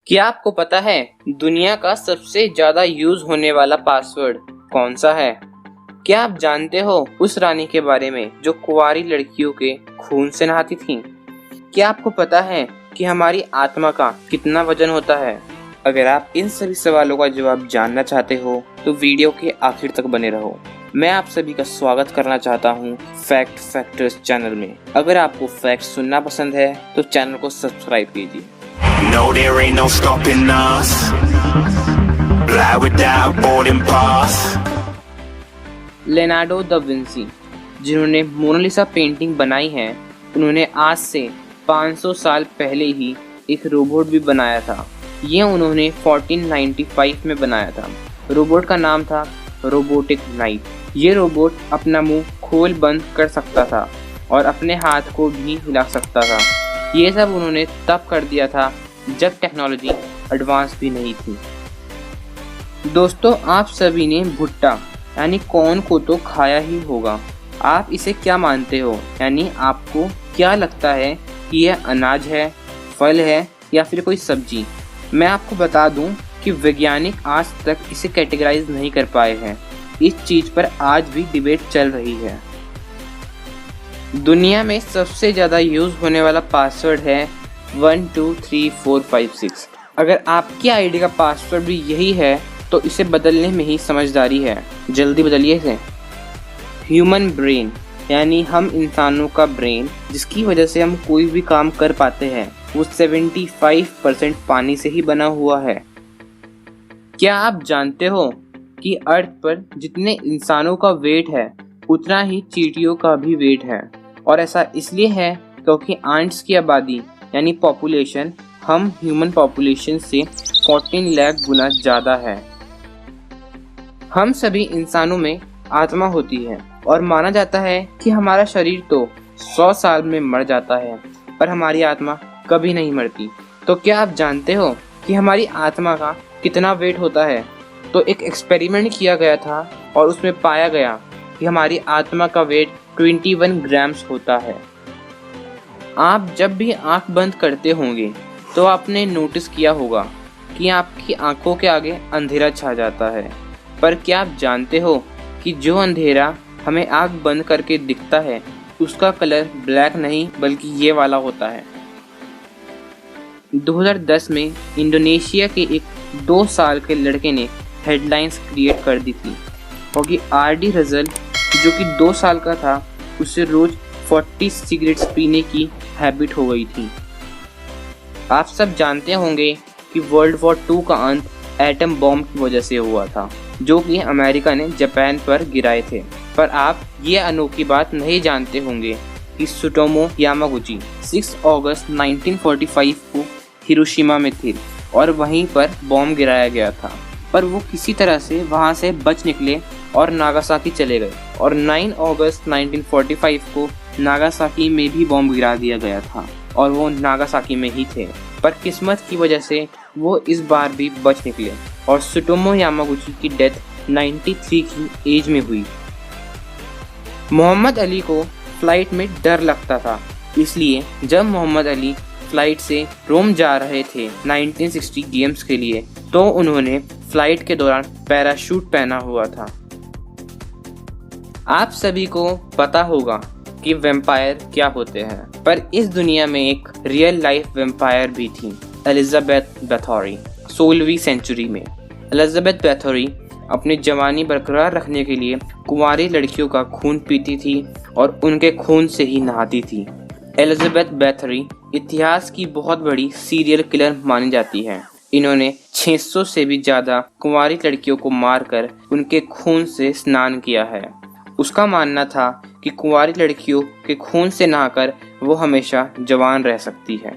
क्या आपको पता है दुनिया का सबसे ज्यादा यूज होने वाला पासवर्ड कौन सा है? क्या आप जानते हो उस रानी के बारे में जो कुंवारी लड़कियों के खून से नहाती थी? क्या आपको पता है कि हमारी आत्मा का कितना वजन होता है? अगर आप इन सभी सवालों का जवाब जानना चाहते हो तो वीडियो के आखिर तक बने रहो। मैं आप सभी का स्वागत करना चाहता हूँ फैक्ट फैक्टर्स चैनल में। अगर आपको फैक्ट सुनना पसंद है तो चैनल को सब्सक्राइब कीजिए। No, there ain't no stopping us. Fly without boarding pass. Leonardo da Vinci, जिन्होंने मोनालिसा पेंटिंग बनाई है, उन्होंने आज से 500 साल पहले ही एक रोबोट भी बनाया था। ये उन्होंने 1495 में बनाया था। रोबोट का नाम था रोबोटिक नाइट। ये रोबोट अपना मुंह खोल बंद कर सकता था और अपने हाथ को भी हिला सकता था। ये सब उन्होंने तब कर दिया था जब टेक्नोलॉजी एडवांस भी नहीं थी। दोस्तों, आप सभी ने भुट्टा यानी कॉर्न को तो खाया ही होगा। आप इसे क्या मानते हो? यानी आपको क्या लगता है कि यह अनाज है, फल है या फिर कोई सब्जी? मैं आपको बता दूं कि वैज्ञानिक आज तक इसे कैटेगराइज नहीं कर पाए हैं। इस चीज पर आज भी डिबेट चल रही है। दुनिया में सबसे ज़्यादा यूज होने वाला पासवर्ड है 123456। अगर आपकी आईडी का पासवर्ड भी यही है तो इसे बदलने में ही समझदारी है। जल्दी बदलिए इसे। ह्यूमन ब्रेन यानी हम इंसानों का ब्रेन, जिसकी वजह से हम कोई भी काम कर पाते हैं, वो 75% पानी से ही बना हुआ है। क्या आप जानते हो कि अर्थ पर जितने इंसानों का वेट है उतना ही चींटियों का भी वेट है? और ऐसा इसलिए है क्योंकि आंट्स की आबादी यानी पॉपुलेशन हम ह्यूमन पॉपुलेशन से 14 लाख गुना ज़्यादा है। हम सभी इंसानों में आत्मा होती है और माना जाता है कि हमारा शरीर तो 100 साल में मर जाता है, पर हमारी आत्मा कभी नहीं मरती। तो क्या आप जानते हो कि हमारी आत्मा का कितना वेट होता है? तो एक एक्सपेरिमेंट किया गया था और उसमें पाया गया कि हमारी आत्मा का वेट 21 ग्राम्स होता है। आप जब भी आंख बंद करते होंगे तो आपने नोटिस किया होगा कि आपकी आंखों के आगे अंधेरा छा जाता है। पर क्या आप जानते हो कि जो अंधेरा हमें आंख बंद करके दिखता है उसका कलर ब्लैक नहीं बल्कि ये वाला होता है। 2010 में इंडोनेशिया के एक 2 साल के लड़के ने हेडलाइंस क्रिएट कर दी थी क्योंकि आरडी रजल, जो कि 2 साल का था, उसे रोज 40 सिगरेट्स पीने की हैबिट हो गई थी। आप सब जानते होंगे कि वर्ल्ड वॉर 2 का अंत एटम बॉम्ब की वजह से हुआ था, जो कि अमेरिका ने जापान पर गिराए थे। पर आप ये अनोखी बात नहीं जानते होंगे कि सुटोमो यामागुची 6 अगस्त 1945 को हिरोशिमा में थे और वहीं पर बॉम्ब गिराया गया था। पर वो किसी तरह से वहाँ से बच निकले और नागासाकी चले गए और 9 अगस्त 1945 को नागासाकी में भी बॉम्ब गिरा दिया गया था और वो नागासाकी में ही थे। पर किस्मत की वजह से वो इस बार भी बच निकले और सुटोमो यामागुची की डेथ 93 की एज में हुई। मोहम्मद अली को फ्लाइट में डर लगता था, इसलिए जब मोहम्मद अली फ्लाइट से रोम जा रहे थे 1960 गेम्स के लिए, तो उन्होंने फ्लाइट के दौरान पैराशूट पहना हुआ था। आप सभी को पता होगा कि वैम्पायर क्या होते हैं, पर इस दुनिया में एक रियल लाइफ वैम्पायर भी थी, एलिजाबेथ बैथोरी। 16वीं सेंचुरी में एलिजाबेथ बैथोरी अपनी जवानी बरकरार रखने के लिए कुंवारी लड़कियों का खून पीती थी और उनके खून से ही नहाती थी। एलिजाबेथ बैथोरी इतिहास की बहुत बड़ी सीरियल किलर मानी जाती है। इन्होंने 600 से भी ज्यादा कुंवारी लड़कियों को मारकर उनके खून से स्नान किया है। उसका मानना था कि कुंवारी लड़कियों के खून से नहाकर वो हमेशा जवान रह सकती है।